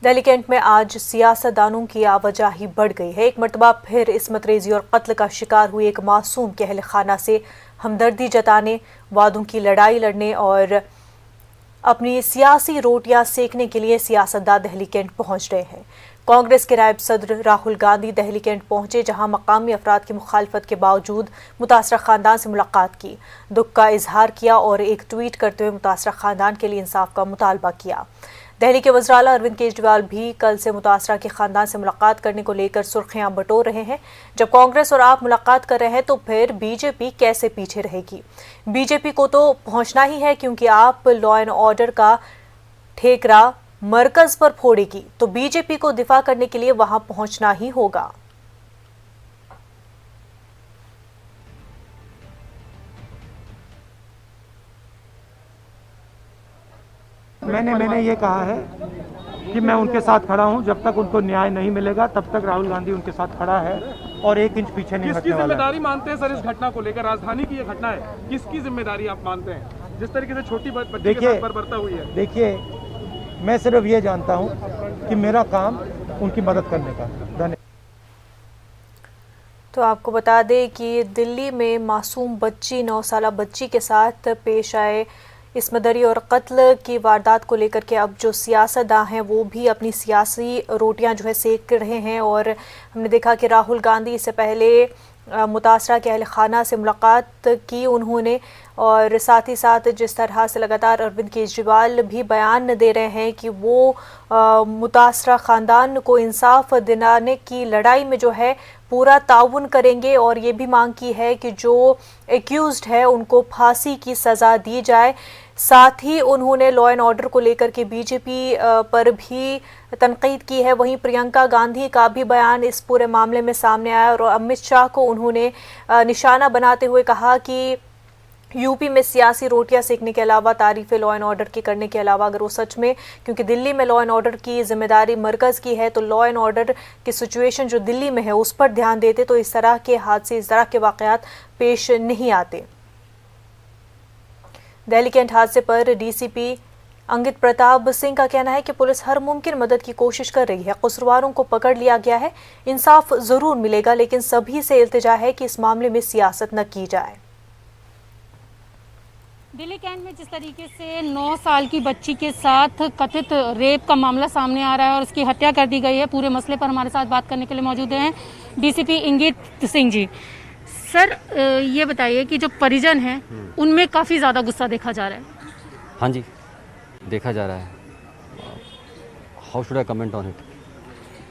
Delhi cantt में आज सियासतदानों की आवाजाही बढ़ गई है। एक मरतबा फिर इस्मत रेजी और कत्ल का शिकार हुई एक मासूम के अहल खाना से हमदर्दी जताने, वादों की लड़ाई लड़ने और अपनी सियासी रोटियां सेकने के लिए सियासतदान दिल्ली कैंट पहुंच रहे हैं। कांग्रेस के नायब सदर राहुल गांधी दिल्ली कैंट पहुंचे, जहां मकामी अफराद की मुखालफत के बावजूद मुतासरा खानदान से मुलाकात की, दुख का इजहार किया और एक ट्वीट करते हुए मुतासरा खानदान के लिए इंसाफ का मुतालबा किया। दिल्ली के वज़ीर आला अरविंद केजरीवाल भी कल से मुतासरा के खानदान से मुलाकात करने को लेकर सुर्खियां बटोर रहे हैं। जब कांग्रेस और आप मुलाकात कर रहे हैं तो फिर बीजेपी कैसे पीछे रहेगी? बीजेपी को तो पहुंचना ही है, क्योंकि आप लॉ एंड ऑर्डर का ठेकरा मरकज पर फोड़ेगी, तो बीजेपी को दिफा करने के लिए वहां पहुंचना ही होगा। मैंने ये कहा है कि मैं उनके साथ खड़ा हूं। जब तक उनको न्याय नहीं मिलेगा तब तक राहुल गांधी उनके साथ खड़ा है और 1 इंच पीछे नहीं हटने वाला। किसकी जिम्मेदारी मानते हैं सर इस घटना को लेकर? राजधानी की ये घटना है, किसकी जिम्मेदारी आप मानते हैं जिस तरीके से छोटी बच्ची के साथ बर्बरता हुई है? देखिए, मैं सिर्फ ये जानता हूं कि मेरा काम उनकी मदद करने का। धन्यवाद। तो आपको बता दें कि दिल्ली में मासूम बच्ची 9 साला बच्ची के साथ पेश आए इस्मदरी और कत्ल की वारदात को लेकर के अब जो सियासतदान हैं वो भी अपनी सियासी रोटियां जो है सेक रहे हैं। और हमने देखा कि राहुल गांधी इससे पहले मुतासरा के अहल खाना से मुलाकात की उन्होंने, और साथ ही साथ जिस तरह से लगातार अरविंद केजरीवाल भी बयान दे रहे हैं कि वो मुतासरा ख़ानदान को इंसाफ दिलाने की लड़ाई में जो है पूरा ताउन करेंगे, और ये भी मांग की है कि जो एक्यूज्ड है उनको फांसी की सज़ा दी जाए। साथ ही उन्होंने लॉ एंड ऑर्डर को लेकर के बीजेपी पर भी तनकीद की है। वहीं प्रियंका गांधी का भी बयान इस पूरे मामले में सामने आया और अमित शाह को उन्होंने निशाना बनाते हुए कहा कि यूपी में सियासी रोटियां सेकने के अलावा तारीफ लॉ एंड ऑर्डर की करने के अलावा अगर वो सच में, क्योंकि दिल्ली में लॉ एंड ऑर्डर की जिम्मेदारी मरकज की है, तो लॉ एंड ऑर्डर की सिचुएशन जो दिल्ली में है उस पर ध्यान देते तो इस तरह के हादसे, इस तरह के वाकयात पेश नहीं आते। दिल्ली कैंट हादसे पर डीसीपी अंकित प्रताप सिंह का कहना है कि पुलिस हर मुमकिन मदद की कोशिश कर रही है, कसूरवारों को पकड़ लिया गया है, इंसाफ जरूर मिलेगा, लेकिन सभी से इल्तिजा है कि इस मामले में सियासत न की जाए। दिल्ली कैंट में जिस तरीके से 9 साल की बच्ची के साथ कथित रेप का मामला सामने आ रहा है और उसकी हत्या कर दी गई है, पूरे मसले पर हमारे साथ बात करने के लिए मौजूद हैं डीसीपी इंगित सिंह जी। सर, ये बताइए कि जो परिजन हैं उनमें काफ़ी ज़्यादा गुस्सा देखा जा रहा है। हाँ जी, देखा जा रहा है। How should I comment on it?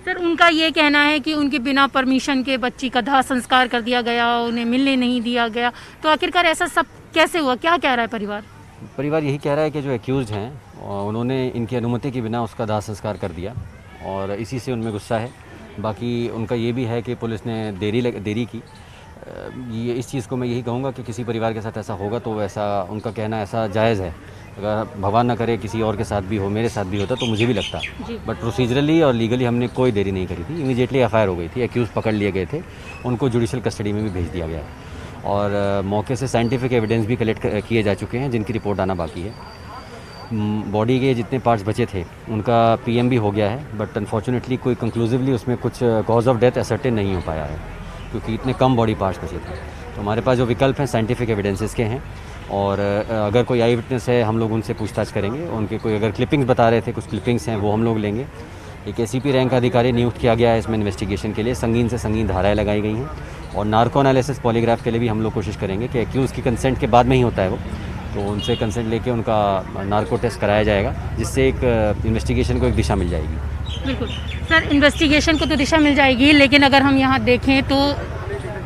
Sir, उनका ये कहना है कि उनके बिना परमिशन के बच्ची का दाह संस्कार कर दिया गया, उन्हें मिलने नहीं दिया गया, तो आखिरकार ऐसा सब कैसे हुआ? क्या कह रहा है परिवार? परिवार यही कह रहा है कि जो एक्यूज़ हैं उन्होंने इनकी अनुमति के बिना उसका दाह संस्कार कर दिया और इसी से उनमें गुस्सा है। बाकी उनका ये भी है कि पुलिस ने देरी की। ये इस चीज़ को मैं यही कहूँगा कि किसी परिवार के साथ ऐसा होगा तो ऐसा उनका कहना ऐसा जायज़ है। अगर भगवान ना करे किसी और के साथ भी हो, मेरे साथ भी होता तो मुझे भी लगता, बट प्रोसीजरली और लीगली हमने कोई देरी नहीं करी थी। इमीडिएटली एफआईआर हो गई थी, एक्यूज़ पकड़ लिए गए थे, उनको जुडिशल कस्टडी में भी भेज दिया गया है और मौके से साइंटिफिक एविडेंस भी कलेक्ट किए जा चुके हैं जिनकी रिपोर्ट आना बाकी है। बॉडी के जितने पार्ट्स बचे थे उनका पीएम भी हो गया है, बट अनफॉर्चुनेटली कोई कंक्लूसिवली उसमें कुछ कॉज ऑफ डेथ असर्टेन नहीं हो पाया है क्योंकि इतने कम बॉडी पार्ट्स बचे थे। तो हमारे पास जो विकल्प हैं साइंटिफिक एविडेंसेस के हैं और अगर कोई आई विटनेस है हम लोग उनसे पूछताछ करेंगे। उनके कोई अगर क्लिपिंग्स बता रहे थे, कुछ क्लिपिंग्स हैं वो हम लोग लेंगे। एक एसीपी रैंक का अधिकारी नियुक्त किया गया है इसमें इन्वेस्टिगेशन के लिए, संगीन से संगीन धाराएँ लगाई गई हैं और नार्को एनालिसिस पॉलीग्राफ के लिए भी हम लोग कोशिश करेंगे कि एक्यूज़ की कंसेंट के बाद में ही होता है वो, तो उनसे कंसेंट लेके उनका नार्को टेस्ट कराया जाएगा जिससे एक इन्वेस्टिगेशन को एक दिशा मिल जाएगी। बिल्कुल सर, इन्वेस्टिगेशन को तो दिशा मिल जाएगी, लेकिन अगर हम यहाँ देखें तो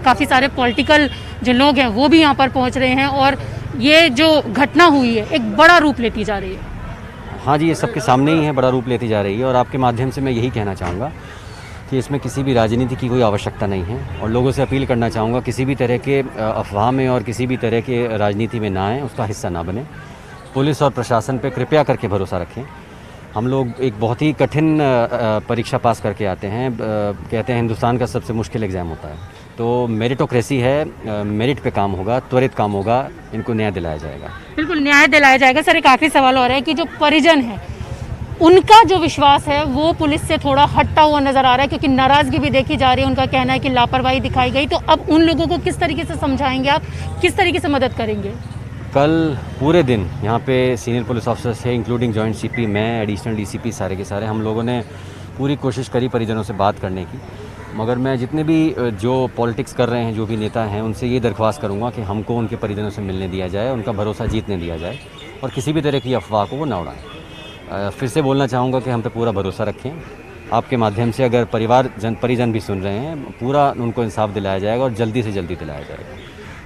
काफ़ी सारे पॉलिटिकल जो लोग हैं वो भी यहाँ पर पहुँच रहे हैं और ये जो घटना हुई है एक बड़ा रूप लेती जा रही है। हाँ जी, ये सबके सामने ही है, बड़ा रूप लेती जा रही है और आपके माध्यम से मैं यही कहना चाहूँगा कि इसमें किसी भी राजनीति की कोई आवश्यकता नहीं है और लोगों से अपील करना चाहूँगा किसी भी तरह के अफवाह में और किसी भी तरह के राजनीति में ना आए, उसका हिस्सा ना बने। पुलिस और प्रशासन पे कृपया करके भरोसा रखें। हम लोग एक बहुत ही कठिन परीक्षा पास करके आते हैं, कहते हैं हिंदुस्तान का सबसे मुश्किल एग्ज़ाम होता है, तो मेरिटोक्रेसी है, मेरिट पे काम होगा, त्वरित काम होगा, इनको न्याय दिलाया जाएगा। बिल्कुल न्याय दिलाया जाएगा। सर, एक आखिरी सवाल और है कि जो परिजन है उनका जो विश्वास है वो पुलिस से थोड़ा हटता हुआ नजर आ रहा है, क्योंकि नाराजगी भी देखी जा रही है। उनका कहना है कि लापरवाही दिखाई गई। तो अब उन लोगों को किस तरीके से समझाएंगे आप, किस तरीके से मदद करेंगे? कल पूरे दिन यहाँ पे सीनियर पुलिस ऑफिसर्स थे, इंक्लूडिंग जॉइंट सीपी, मैं, एडिशनल डीसीपी, सारे के सारे हम लोगों ने पूरी कोशिश करी परिजनों से बात करने की। मगर मैं जितने भी जो पॉलिटिक्स कर रहे हैं, जो भी नेता हैं, उनसे ये दरख्वास्त करूँगा कि हमको उनके परिजनों से मिलने दिया जाए, उनका भरोसा जीतने दिया जाए और किसी भी तरह की अफवाह को वो न उड़ाएं। फिर से बोलना चाहूँगा कि हम पे पूरा भरोसा रखें। आपके माध्यम से अगर परिजन भी सुन रहे हैं, पूरा उनको इंसाफ दिलाया जाएगा और जल्दी से जल्दी दिलाया जाएगा।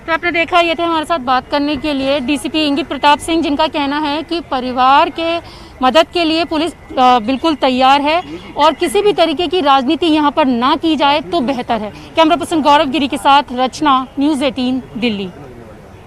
तो आपने देखा, ये थे हमारे साथ बात करने के लिए डीसीपी इंगित प्रताप सिंह, जिनका कहना है कि परिवार के मदद के लिए पुलिस बिल्कुल तैयार है और किसी भी तरीके की राजनीति यहाँ पर ना की जाए तो बेहतर है। कैमरा पर्सन गौरव गिरी के साथ रचना, न्यूज़ 18 दिल्ली।